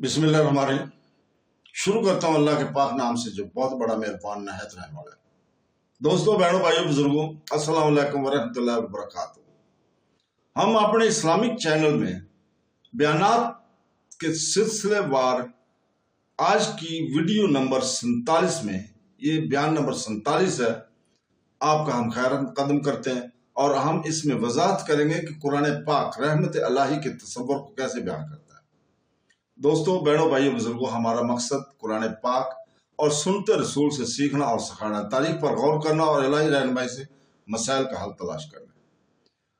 بسم اللہ الرحمن الرحیم۔ شروع کرتا ہوں اللہ کے پاک نام سے جو بہت بڑا مہربان نہایت رحم والا ہے۔ دوستوں، بہنوں، بھائیوں، بزرگوں، السلام علیکم ورحمۃ اللہ وبرکاتہ۔ ہم اپنے اسلامک چینل میں بیانات کے سلسلے وار آج کی ویڈیو نمبر 47 میں، یہ بیان نمبر 47 ہے، آپ کا ہم خیر قدم کرتے ہیں اور ہم اس میں وضاحت کریں گے کہ قرآن پاک رحمت الہی کے تصور کو کیسے بیان کرتا ہے۔ دوستوں، بہنوں، بھائیوں، بزرگوں، ہمارا مقصد قرآن پاک اور سنت رسول سے سیکھنا اور سکھانا، تاریخ پر غور کرنا اور الہی رہنمائی سے مسائل کا حل تلاش کرنا۔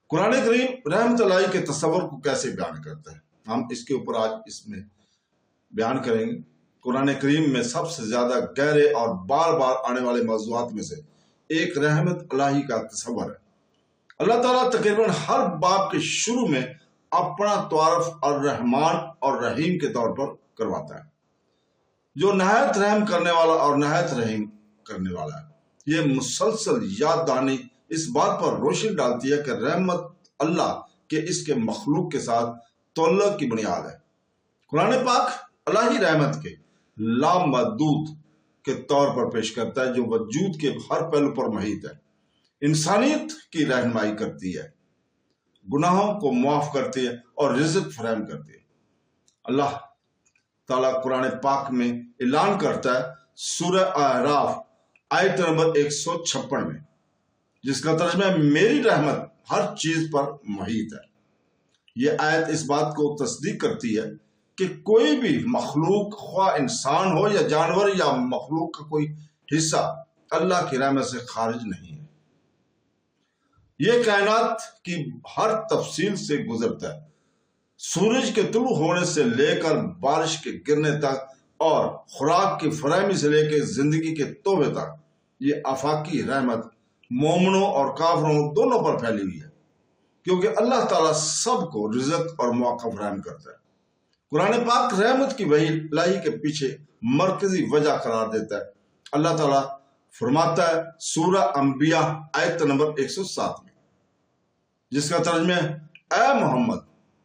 قرآن کریم رحمت الہی کے تصور کو کیسے بیان کرتا ہے، ہم اس کے اوپر آج اس میں بیان کریں گے۔ قرآن کریم میں سب سے زیادہ گہرے اور بار بار آنے والے موضوعات میں سے ایک رحمت الہی کا تصور ہے۔ اللہ تعالیٰ تقریباً ہر باب کے شروع میں اپنا تعارف الرحمن اور رحیم کے طور پر کرواتا ہے، جو نہایت رحم کرنے والا اور نہایت رحیم کرنے والا ہے۔ یہ مسلسل یاد دہانی اس بات پر روشنی ڈالتی ہے کہ رحمت اللہ کے اس کے مخلوق کے ساتھ تعلق کی بنیاد ہے۔ قرآن پاک الہی رحمت کے لامحدود کے طور پر پیش کرتا ہے، جو وجود کے ہر پہلو پر محیط ہے، انسانیت کی رہنمائی کرتی ہے، گناہوں کو معاف کرتی ہے اور رزق فراہم کرتی ہے۔ اللہ تعالیٰ قرآن پاک میں اعلان کرتا ہے سورہ اعراف آیت نمبر 156 میں، جس کا ترجمہ ہے میری رحمت ہر چیز پر محیط ہے۔ یہ آیت اس بات کو تصدیق کرتی ہے کہ کوئی بھی مخلوق، خواہ انسان ہو یا جانور یا مخلوق کا کوئی حصہ، اللہ کی رحمت سے خارج نہیں ہے۔ یہ کائنات کی ہر تفصیل سے گزرتا ہے، سورج کے طلوع ہونے سے لے کر بارش کے گرنے تک اور خوراک کی فراہمی سے لے کے زندگی کے تحفے تک۔ یہ آفاقی رحمت مومنوں اور کافروں دونوں پر پھیلی ہوئی ہے، کیونکہ اللہ تعالیٰ سب کو رزق اور موقع فراہم کرتا ہے۔ قرآن پاک رحمت کی وحی الہی کے پیچھے مرکزی وجہ قرار دیتا ہے۔ اللہ تعالیٰ فرماتا ہے سورہ انبیاء آیت نمبر 107 میں، جس کا ترجمہ ہے اے محمد،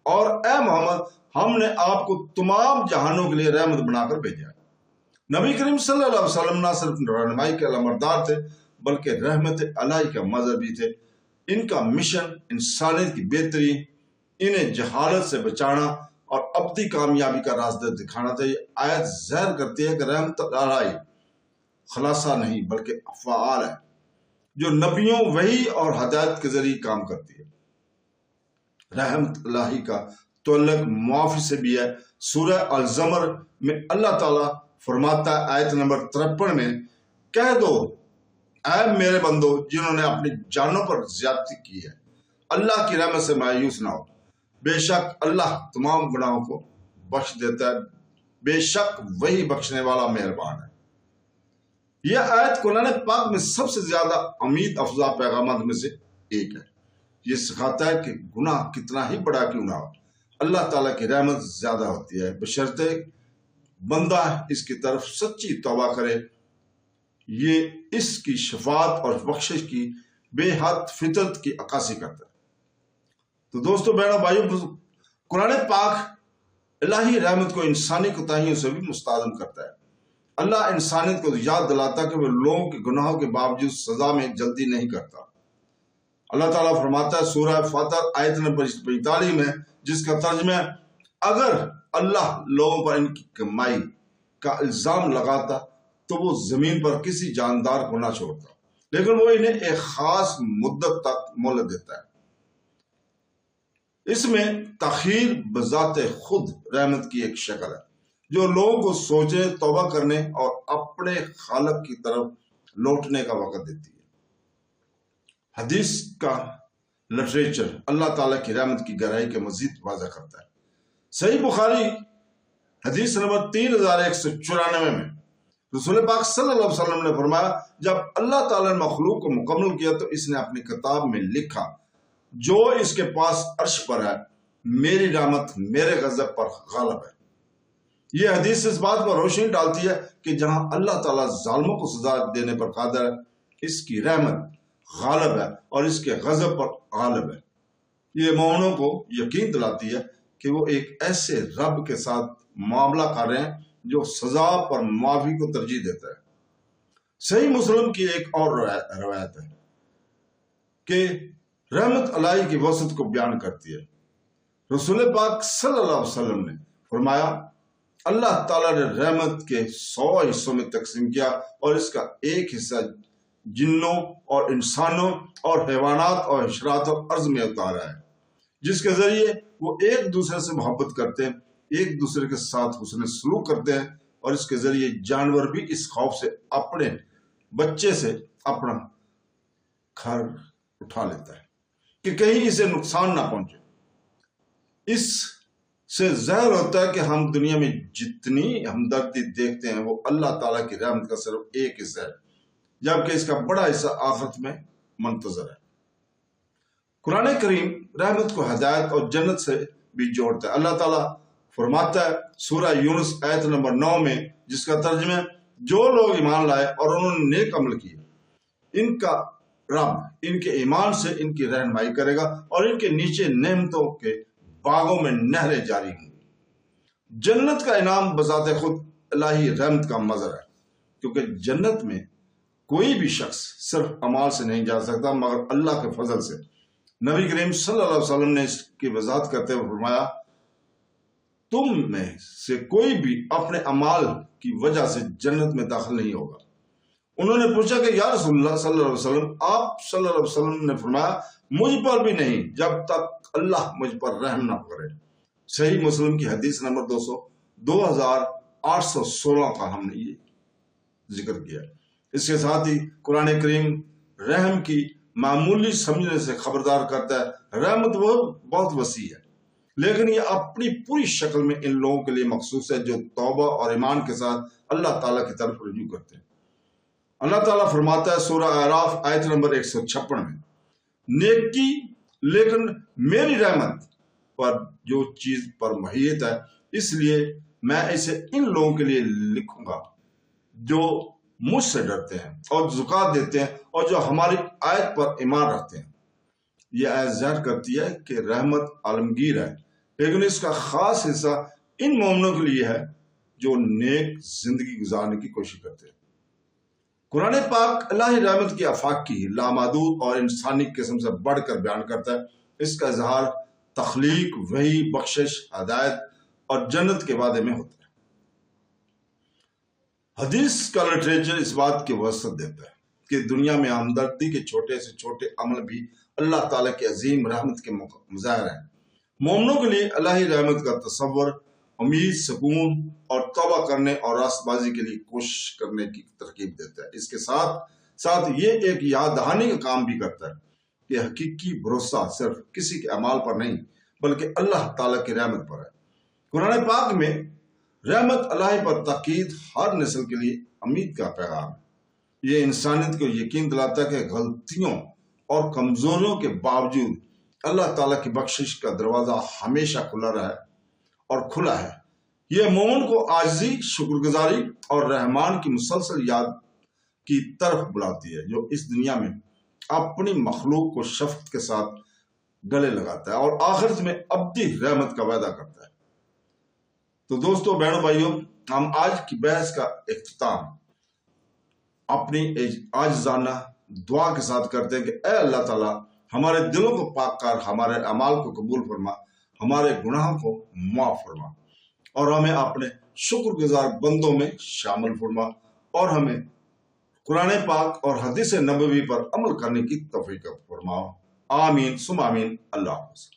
اور اے محمد، ہم نے آپ کو تمام جہانوں کے لیے رحمت بنا کر بھیجا ہے۔ نبی کریم صلی اللہ علیہ وسلم نہ صرف رہنمائی کے علمبردار تھے بلکہ رحمت الہی کا مظہر بھی تھے۔ ان کا مشن انسانیت کی بہتری، انہیں جہالت سے بچانا اور ابدی کامیابی کا راستہ دکھانا تھا۔ یہ آیت ظاہر کرتی ہے کہ رحمت الہی خلاصہ نہیں بلکہ فعال ہے، جو نبیوں، وحی اور ہدایت کے ذریعے کام کرتی ہے۔ رحمت الہی کا تعلق معافی سے بھی ہے۔ سورہ الزمر میں اللہ تعالیٰ فرماتا ہے آیت نمبر 53 میں، کہہ دو اے میرے بندو جنہوں نے اپنی جانوں پر زیادتی کی ہے، اللہ کی رحمت سے مایوس نہ ہو، بے شک اللہ تمام گناہوں کو بخش دیتا ہے، بے شک وہی بخشنے والا مہربان ہے۔ یہ آیت قرآن پاک میں سب سے زیادہ امید افزا پیغامات میں سے ایک ہے۔ یہ سکھاتا ہے کہ گناہ کتنا ہی بڑا کیوں نہ ہو، اللہ تعالیٰ کی رحمت زیادہ ہوتی ہے، بشرطے بندہ اس کی طرف سچی توبہ کرے۔ یہ اس کی شفاعت اور بخشش کی بے حد فطرت کی عکاسی کرتا ہے۔ تو دوستو، بہنوں، بھائیوں، قرآن پاک الہی رحمت کو انسانی کوتاہیوں سے بھی مستعصم کرتا ہے۔ اللہ انسانیت کو یاد دلاتا کہ وہ لوگوں کے گناہوں کے باوجود سزا میں جلدی نہیں کرتا۔ اللہ تعالیٰ فرماتا ہے سورہ فاتر آیت نمبر 45 میں، جس کا ترجمہ ہے اگر اللہ لوگوں پر ان کی کمائی کا الزام لگاتا تو وہ زمین پر کسی جاندار کو نہ چھوڑتا، لیکن وہ انہیں ایک خاص مدت تک مہلت دیتا ہے۔ اس میں تاخیر بذات خود رحمت کی ایک شکل ہے، جو لوگوں کو سوچنے، توبہ کرنے اور اپنے خالق کی طرف لوٹنے کا وقت دیتی ہے۔ حدیث کا لٹریچر اللہ تعالیٰ کی رحمت کی گہرائی کے مزید واضح کرتا ہے۔ صحیح بخاری حدیث نمبر 3194 میں رسول پاک صلی اللہ علیہ وسلم نے فرمایا، جب اللہ تعالیٰ نے مخلوق کو مکمل کیا تو اس نے اپنی کتاب میں لکھا، جو اس کے پاس عرش پر ہے، میری رحمت میرے غضب پر غالب ہے۔ یہ حدیث اس بات پر روشنی ڈالتی ہے کہ جہاں اللہ تعالیٰ ظالموں کو سزا دینے پر قادر ہے، اس کی رحمت غالب ہے اور اس کے غضب پر غالب ہے۔ یہ مومنوں کو یقین دلاتی ہے کہ وہ ایک ایسے رب کے ساتھ معاملہ کر رہے ہیں جو سزا پر معافی کو ترجیح دیتا ہے۔ صحیح مسلم کی ایک اور روایت ہے کہ رحمت الہی کی وسعت کو بیان کرتی ہے۔ رسول پاک صلی اللہ علیہ وسلم نے فرمایا، اللہ تعالیٰ نے رحمت کے 100 حصوں میں تقسیم کیا اور اس کا ایک حصہ جنوں اور انسانوں اور حیوانات اور حشرات اور ارض میں اتارا ہے، جس کے ذریعے وہ ایک دوسرے سے محبت کرتے ہیں، ایک دوسرے کے ساتھ حسن سلوک کرتے ہیں، اور اس کے ذریعے جانور بھی اس خوف سے اپنے بچے سے اپنا گھر اٹھا لیتا ہے کہ کہیں اسے نقصان نہ پہنچے۔ اس سے ظاہر ہوتا ہے کہ ہم دنیا میں جتنی ہمدردی دیکھتے ہیں وہ اللہ تعالیٰ کی رحمت کا صرف ایک حصہ ہے، جبکہ اس کا بڑا حصہ آخرت میں منتظر ہے۔ قرآن کریم رحمت کو ہدایت اور جنت سے بھی جوڑتا ہے۔ اللہ تعالیٰ فرماتا ہے سورہ یونس آیت نمبر 9 میں، جس کا ترجمہ ہے، جو لوگ ایمان لائے اور انہوں نے نیک عمل کیے، ان کا رب ان کے ایمان سے ان کی رہنمائی کرے گا اور ان کے نیچے نعمتوں کے باغوں میں نہریں جاری ہوں گی۔ جنت کا انعام بذات خود الہی رحمت کا مظہر ہے، کیونکہ جنت میں کوئی بھی شخص صرف اعمال سے نہیں جا سکتا مگر اللہ کے فضل سے۔ نبی کریم صلی اللہ علیہ وسلم نے اس کی وضاحت کرتے ہوئے فرمایا، تم میں سے کوئی بھی اپنے اعمال کی وجہ سے جنت میں داخل نہیں ہوگا۔ انہوں نے پوچھا کہ یا رسول اللہ صلی اللہ علیہ وسلم، آپ صلی اللہ علیہ وسلم نے فرمایا، مجھ پر بھی نہیں جب تک اللہ مجھ پر رحم نہ کرے۔ صحیح مسلم کی حدیث نمبر 2816 کا ہم نے یہ ذکر کیا۔ اس کے ساتھ ہی قرآن کریم رحم کی معمولی سمجھنے سے خبردار کرتا ہے۔ رحمت وہ بہت وسیع ہے، لیکن یہ اپنی پوری شکل میں ان لوگوں کے لیے مخصوص ہے جو توبہ اور ایمان کے ساتھ اللہ تعالیٰ کی طرف رجوع کرتے ہیں۔ اللہ تعالیٰ فرماتا ہے سورہ اعراف آیت نمبر 156 میں، نیکی لیکن میری رحمت پر جو چیز پر محیط ہے، اس لیے میں اسے ان لوگوں کے لیے لکھوں گا جو مجھ سے ڈرتے ہیں اور زکوٰۃ دیتے ہیں اور جو ہماری آیت پر ایمان رکھتے ہیں۔ یہ آیت ظاہر کرتی ہے کہ رحمت عالمگیر ہے، لیکن اس کا خاص حصہ ان مومنوں کے لیے ہے جو نیک زندگی گزارنے کی کوشش کرتے ہیں۔ قرآن پاک الہی رحمت کی آفاق کی لامحدود اور انسانی قسم سے بڑھ کر بیان کرتا ہے۔ اس کا اظہار تخلیق، وحی، بخشش، ہدایت اور جنت کے وعدے میں ہوتا ہے۔ حدیث کا لٹریچر اس بات کی وسعت دیتا ہے کہ دنیا میں ہمدردی کے چھوٹے سے چھوٹے عمل بھی اللہ تعالیٰ کی عظیم رحمت کے مظاہر ہیں۔ مومنوں کے لیے الہی رحمت کا تصور امید، سکون اور توبہ کرنے اور راست بازی کے لیے کوشش کرنے کی ترغیب دیتا ہے۔ اس کے ساتھ ساتھ یہ ایک یاد دہانی کا کام بھی کرتا ہے کہ حقیقی بھروسہ صرف کسی کے اعمال پر نہیں بلکہ اللہ تعالیٰ کی رحمت پر ہے۔ قرآن پاک میں رحمت الہی پر تاکید ہر نسل کے لیے امید کا پیغام ہے۔ یہ انسانیت کو یقین دلاتا ہے کہ غلطیوں اور کمزوریوں کے باوجود اللہ تعالیٰ کی بخشش کا دروازہ ہمیشہ کھلا رہا ہے اور کھلا ہے۔ یہ مومن کو عاجزی، شکر گزاری اور رحمان کی مسلسل یاد کی طرف بلاتی ہے، جو اس دنیا میں اپنی مخلوق کو شفقت کے ساتھ گلے لگاتا ہے اور آخرت میں ابدی رحمت کا وعدہ کرتا ہے۔ تو دوستو، بہنوں، بھائیوں، ہم آج کی بحث کا اختتام اپنی عاجزانہ دعا کے ساتھ کرتے ہیں کہ اے اللہ تعالیٰ، ہمارے دلوں کو پاک کر، ہمارے اعمال کو قبول فرما، ہمارے گناہوں کو معاف فرما اور ہمیں اپنے شکر گزار بندوں میں شامل فرما اور ہمیں قرآن پاک اور حدیث نبوی پر عمل کرنے کی توفیق فرماؤ۔ آمین ثم آمین۔ اللہ حافظ۔